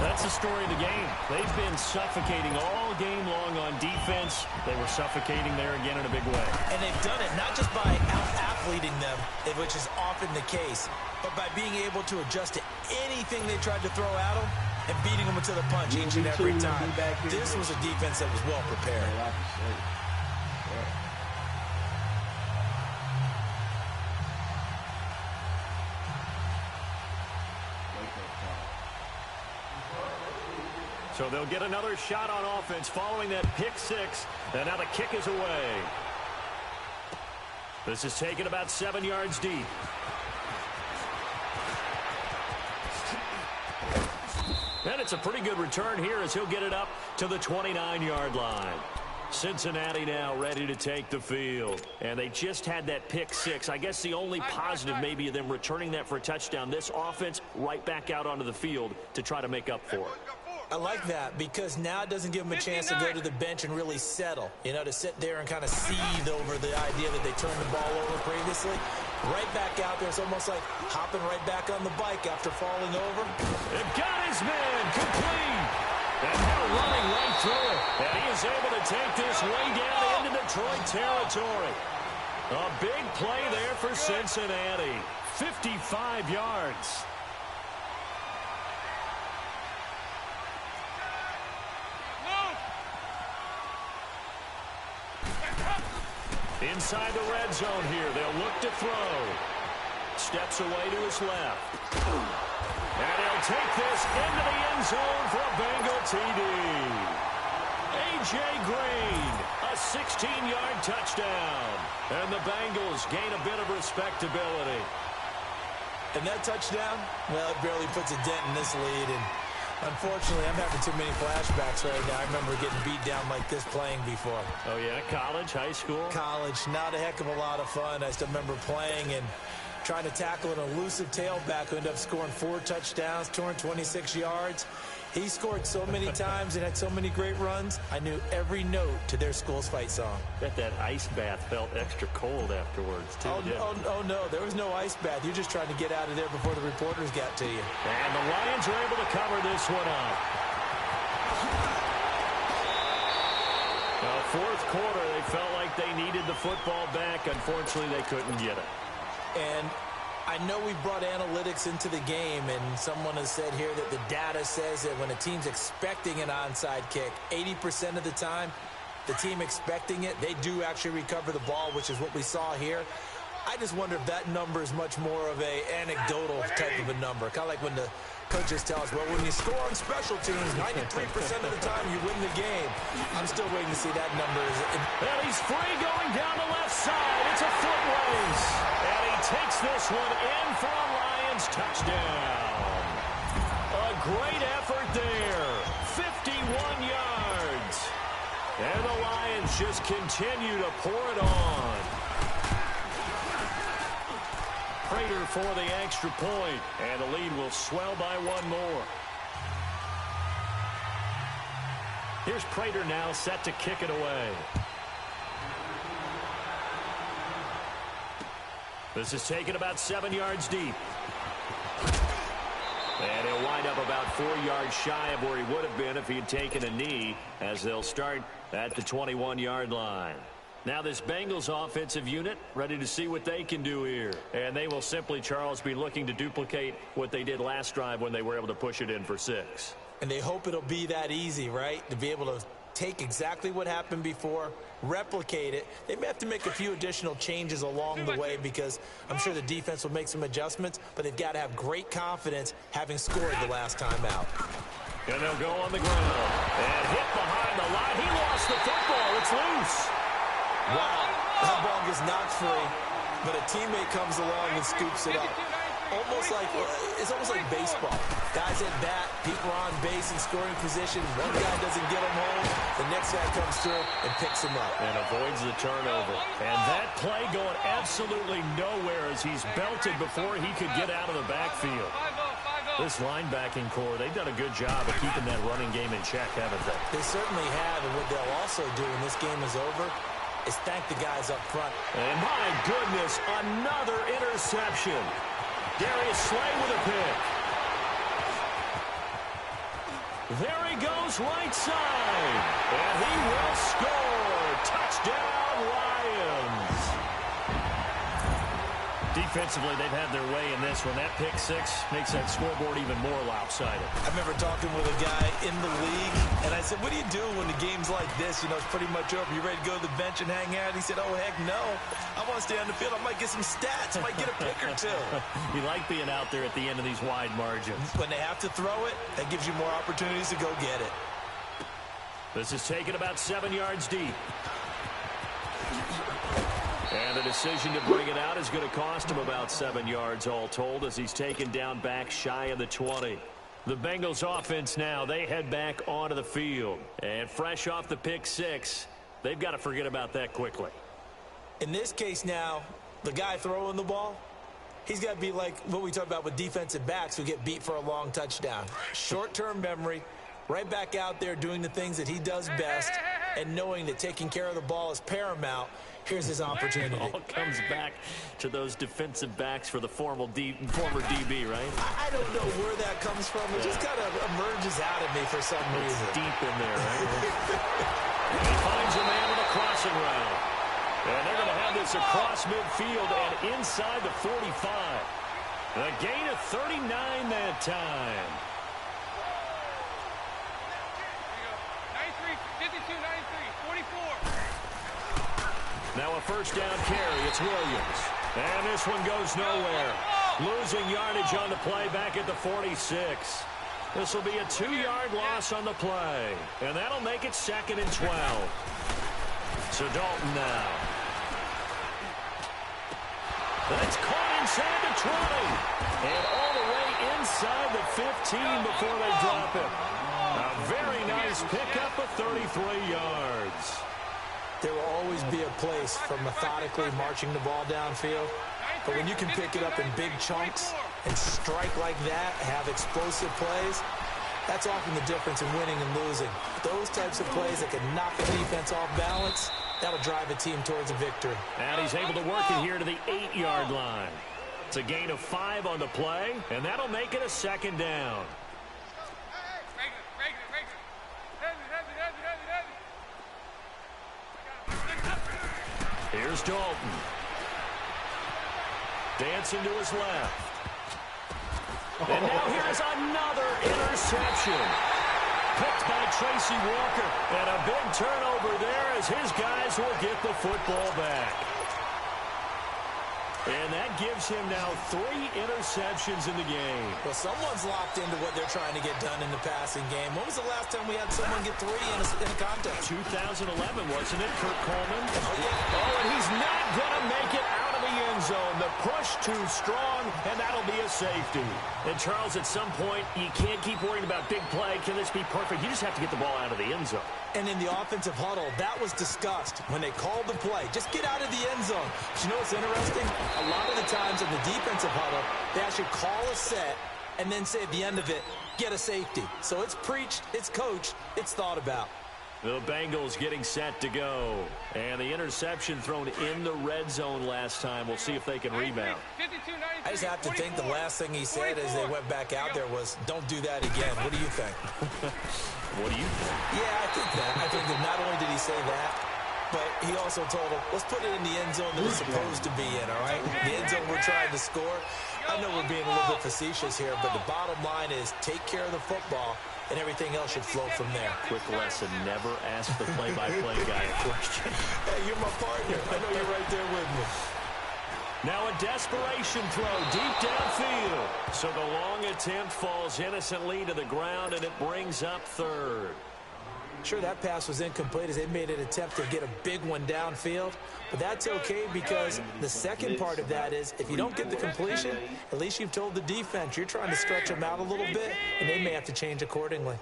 That's the story of the game. They've been suffocating all game long on defense. They were suffocating there again in a big way. And they've done it not just by out-athleting them, which is often the case, but by being able to adjust to anything they tried to throw at them and beating them to the punch each and every time. This was a defense that was well prepared. So they'll get another shot on offense following that pick six. And now the kick is away. This is taken about 7 yards deep. And it's a pretty good return here as he'll get it up to the 29-yard line. Cincinnati now ready to take the field. And they just had that pick six. I guess the only positive maybe of them returning that for a touchdown. This offense right back out onto the field to try to make up for it. I like that because now it doesn't give them a chance to go to the bench and really settle, you know, to sit there and kind of seethe over the idea that they turned the ball over previously. Right back out there. It's almost like hopping right back on the bike after falling over. They've got his man complete. And now running right through it. And he is able to take this way down into Detroit territory. A big play there for Cincinnati. 55 yards. Inside the red zone here. They'll look to throw. Steps away to his left. And he'll take this into the end zone for a Bengal TD. A.J. Green, a 16-yard touchdown. And the Bengals gain a bit of respectability. And that touchdown, well, it barely puts a dent in this lead. And unfortunately, I'm having too many flashbacks right now. I remember getting beat down like this playing before. Oh, yeah? College, high school? College. Not a heck of a lot of fun. I still remember playing and trying to tackle an elusive tailback who ended up scoring 4 touchdowns, 226 yards. He scored so many times and had so many great runs, I knew every note to their school's fight song. Bet that ice bath felt extra cold afterwards, too. Oh, no, there was no ice bath. You're just trying to get out of there before the reporters got to you. And the Lions are able to cover this one up. Now, fourth quarter, they felt like they needed the football back. Unfortunately, they couldn't get it. And I know we brought analytics into the game, and someone has said here that the data says that when a team's expecting an onside kick, 80% of the time, the team expecting it, they do actually recover the ball, which is what we saw here. I just wonder if that number is much more of a anecdotal type of a number. Kind of like when the coaches tell us, well, when you score on special teams, 93% of the time you win the game. I'm still waiting to see that number. And he's free going down the left side. It's a foot race. And he takes this one in for a Lions touchdown. A great effort there. 51 yards. And the Lions just continue to pour it on. Prater for the extra point, and the lead will swell by one more. Here's Prater now set to kick it away. This is taken about 7 yards deep. And he'll wind up about 4 yards shy of where he would have been if he had taken a knee, as they'll start at the 21-yard line. Now this Bengals offensive unit ready to see what they can do here. And they will simply, Charles, be looking to duplicate what they did last drive when they were able to push it in for 6. And they hope it'll be that easy, right? To be able to take exactly what happened before, replicate it. They may have to make a few additional changes along the way because I'm sure the defense will make some adjustments, but they've got to have great confidence having scored the last time out. And they'll go on the ground. And hit behind the line. He lost the football. It's loose. Wow, that ball gets knocked free, but a teammate comes along and scoops it up. It's almost like baseball. Guys at bat, people are on base in scoring position. One guy doesn't get him home. The next guy comes through and picks him up. And avoids the turnover. And that play going absolutely nowhere as he's belted before he could get out of the backfield. This linebacking core, they've done a good job of keeping that running game in check, haven't they? They certainly have, and what they'll also do when this game is over is thank the guys up front. And my goodness, another interception. Darius Slay with a pick. There he goes right side. And he will score. Touchdown, Lions. Defensively, they've had their way in this one. That pick six makes that scoreboard even more lopsided. I remember talking with a guy in the league, and I said, what do you do when the game's like this? You know, it's pretty much over. You ready to go to the bench and hang out? He said, oh, heck no. I want to stay on the field. I might get some stats. I might get a pick or two. You like being out there at the end of these wide margins. When they have to throw it, that gives you more opportunities to go get it. This is taken about 7 yards deep. And the decision to bring it out is going to cost him about 7 yards all told as he's taken down back shy of the 20. The Bengals offense now, they head back onto the field. And fresh off the pick six, they've got to forget about that quickly. In this case now, the guy throwing the ball, he's got to be like what we talk about with defensive backs who get beat for a long touchdown. Short-term memory, right back out there doing the things that he does best, and knowing that taking care of the ball is paramount. Here's his opportunity. It all comes back to those defensive backs for the former DB, right? I don't know where that comes from. It just kind of emerges out of me for some reason. It's deep in there, right? And he finds a man with a crossing route. And they're going to have this across midfield and inside the 45. A gain of 39 that time. 93, 52, 93, 44. Now a first down carry. It's Williams. And this one goes nowhere. Losing yardage on the play back at the 46. This will be a 2-yard loss on the play. And that'll make it 2nd and 12. So Dalton now. That's caught inside the 20. And all the way inside the 15 before they drop it. A very nice pickup of 33 yards. There will always be a place for methodically marching the ball downfield. But when you can pick it up in big chunks and strike like that, have explosive plays, that's often the difference in winning and losing. Those types of plays that can knock the defense off balance, that'll drive a team towards a victory. And he's able to work it here to the 8-yard line. It's a gain of 5 on the play, and that'll make it a 2nd down. Here's Dalton. Dancing to his left. And now here's another interception. Picked by Tracy Walker. And a big turnover there as his guys will get the football back. And that gives him now 3 interceptions in the game. Well, someone's locked into what they're trying to get done in the passing game. When was the last time we had someone get 3 in a contest? 2011, wasn't it, Kurt Coleman? Oh, and he's not going to make it out of the end zone. The push too strong, and that'll be a safety. And, Charles, at some point, you can't keep worrying about big play. Can this be perfect? You just have to get the ball out of the end zone. And in the offensive huddle, that was discussed when they called the play. Just get out of the end zone. But you know what's interesting? A lot of the times in the defensive huddle, they actually call a set and then say at the end of it, get a safety. So it's preached, it's coached, it's thought about. The Bengals getting set to go. And the interception thrown in the red zone last time. We'll see if they can rebound. I just have to think the last thing he said as they went back out there was, don't do that again. What do you think? What do you think? Yeah, I think that. I think that not only did he say that, but he also told him, let's put it in the end zone that it's supposed to be in, all right? The end zone we're trying to score. I know we're being a little bit facetious here, but the bottom line is take care of the football, and everything else should flow from there. Quick lesson, never ask the play-by-play guy a question. Hey, you're my partner. I know you're right there with me. Now a desperation throw deep downfield. So the long attempt falls innocently to the ground, and it brings up 3rd. Sure, that pass was incomplete as they made an attempt to get a big one downfield. But that's okay because the second part of that is if you don't get the completion, at least you've told the defense you're trying to stretch them out a little bit, and they may have to change accordingly.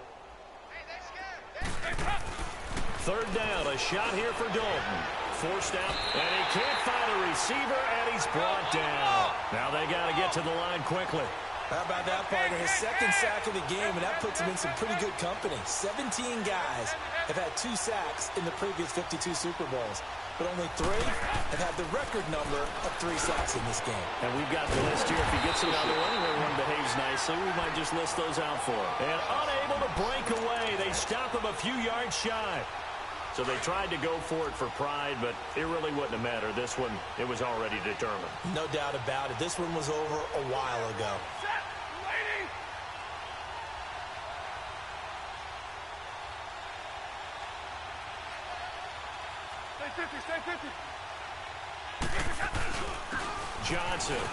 3rd down, a shot here for Dalton. Forced out, and he can't find a receiver, and he's brought down. Now they got to get to the line quickly. How about that, partner? His 2nd sack of the game, and that puts him in some pretty good company. 17 guys have had 2 sacks in the previous 52 Super Bowls. but only 3 have had the record number of 3 sacks in this game. And we've got the list here. If he gets another one and everyone behaves nicely, we might just list those out for him. And unable to break away. They stop him a few yards shy. So they tried to go for it for pride, but it really wouldn't have mattered. This one, it was already determined. No doubt about it. This one was over a while ago. Set, waiting. Stay 50. Johnson.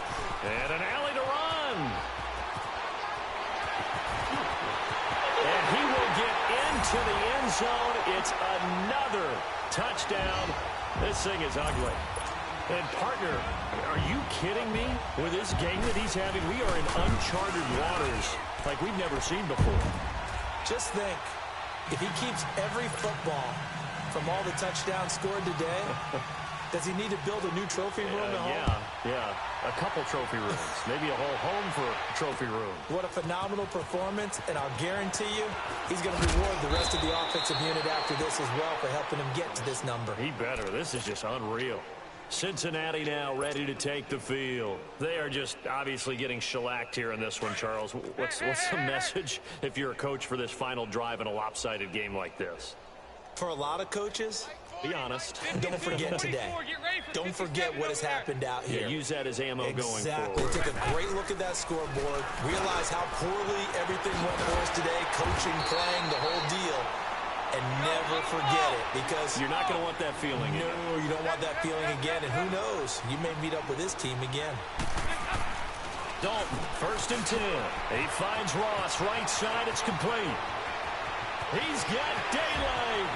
And an alley to run. And he will get into the end zone. It's another touchdown. This thing is ugly. And, partner, are you kidding me? With this game that he's having, we are in uncharted waters like we've never seen before. Just think, if he keeps every football from all the touchdowns scored today, does he need to build a new trophy room at home? Yeah. A couple trophy rooms. Maybe a whole home for a trophy room. What a phenomenal performance, and I'll guarantee you he's going to reward the rest of the offensive unit after this as well for helping him get to this number. He better. This is just unreal. Cincinnati now ready to take the field. They are just obviously getting shellacked here in this one, Charles. What's the message if you're a coach for this final drive in a lopsided game like this? For a lot of coaches, be honest. Don't forget today. Don't forget what has happened out here. Yeah, use that as ammo going forward. Exactly. Take a great look at that scoreboard. Realize how poorly everything went for us today. Coaching, playing, the whole deal. And never forget it, because you're not going to want that feeling again. No, you don't want that feeling again. And who knows? You may meet up with this team again. Dalton, 1st and 10. He finds Ross, right side. It's complete. He's got daylight.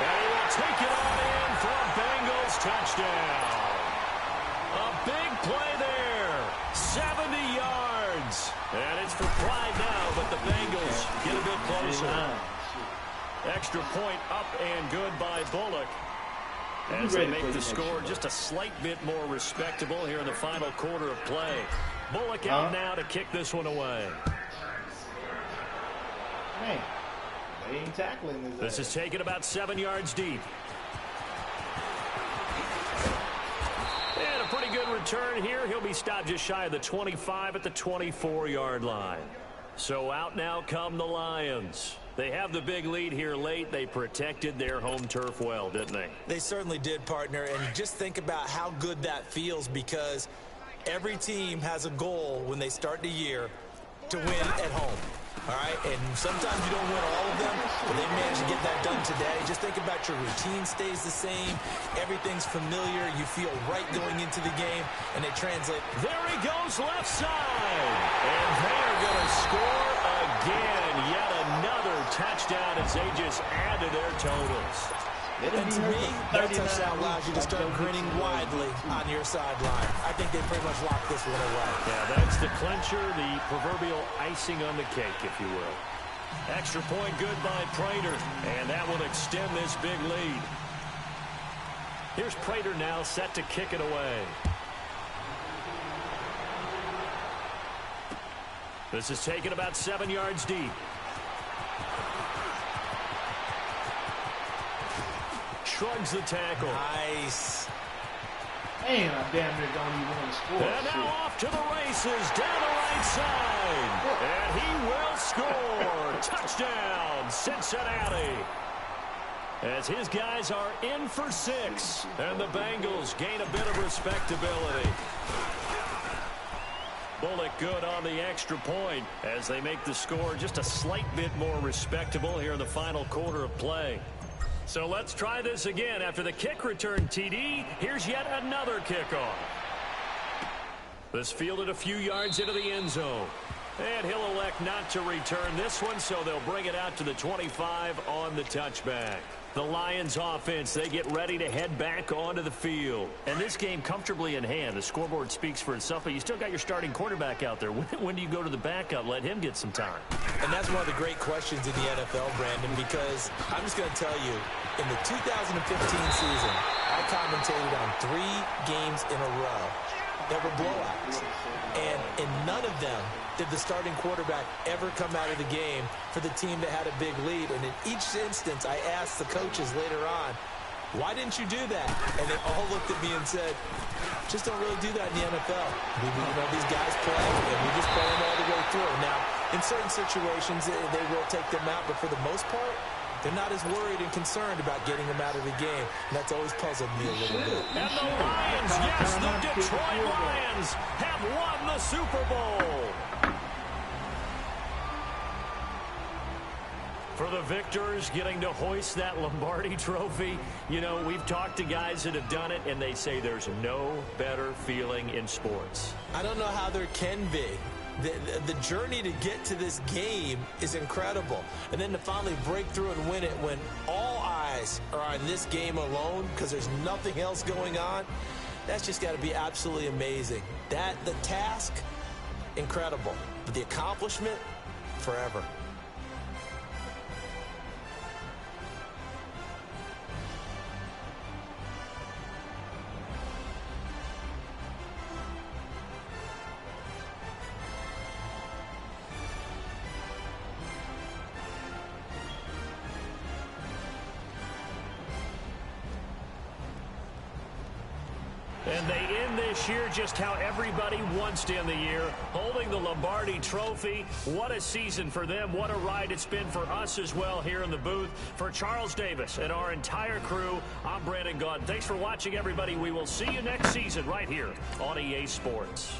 And he will take it on in for a Bengals touchdown. A big play there. 70 yards. And it's for pride now, but the Bengals get a bit closer. Extra point up and good by Bullock. As they make the score just a slight bit more respectable here in the final quarter of play. Bullock out now to kick this one away. Man, they ain't tackling this. This is taken about 7 yards deep. And a pretty good return here. He'll be stopped just shy of the 25 at the 24-yard line. So out now come the Lions. They have the big lead here late. They protected their home turf well, didn't they? They certainly did, partner. And just think about how good that feels, because every team has a goal when they start the year to win at home. All right, and sometimes you don't win all of them, but they managed to get that done today. Just think about your routine stays the same. Everything's familiar. You feel right going into the game, and they translate. There he goes, left side. And they're going to score again. Yet another touchdown as they just add to their totals. And to me, that touchdown allows you to start grinning widely on your sideline. I think they pretty much locked this one away. Yeah, that's the clincher, the proverbial icing on the cake, if you will. Extra point good by Prater, and that will extend this big lead. Here's Prater now set to kick it away. This is taken about 7 yards deep. Shrugs the tackle. Nice. Man, I damn near don't even want to score. And now off to the races, down the right side. And he will score. Touchdown, Cincinnati. As his guys are in for 6. And the Bengals gain a bit of respectability. Bullock good on the extra point as they make the score just a slight bit more respectable here in the final quarter of play. So let's try this again. After the kick return TD, here's yet another kickoff. This fielded a few yards into the end zone. And he'll elect not to return this one, so they'll bring it out to the 25 on the touchback. The Lions offense, they get ready to head back onto the field. And this game comfortably in hand. The scoreboard speaks for itself, but you still got your starting quarterback out there. When do you go to the backup? Let him get some time. And that's one of the great questions in the NFL, Brandon, because I'm just going to tell you, in the 2015 season, I commentated on 3 games in a row that were blowouts. And in none of them did the starting quarterback ever come out of the game for the team that had a big lead. And in each instance, I asked the coaches later on, Why didn't you do that? And they all looked at me and said, just don't really do that in the NFL. These guys play, and we just play them all the way through. Now, in certain situations, they will take them out, but for the most part, they're not as worried and concerned about getting them out of the game. And that's always puzzled me a little bit. And the Lions, yes, the Detroit Lions have won the Super Bowl. For the victors, getting to hoist that Lombardi trophy, we've talked to guys that have done it, and they say there's no better feeling in sports. I don't know how there can be. The journey to get to this game is incredible. And then to finally break through and win it when all eyes are on this game alone because there's nothing else going on, that's just got to be absolutely amazing. The task, incredible. But the accomplishment, forever. And they end this year just how everybody wants to end the year, holding the Lombardi trophy. What a season for them. What a ride it's been for us as well here in the booth. For Charles Davis and our entire crew, I'm Brandon Gaudin. Thanks for watching, everybody. We will see you next season right here on EA Sports.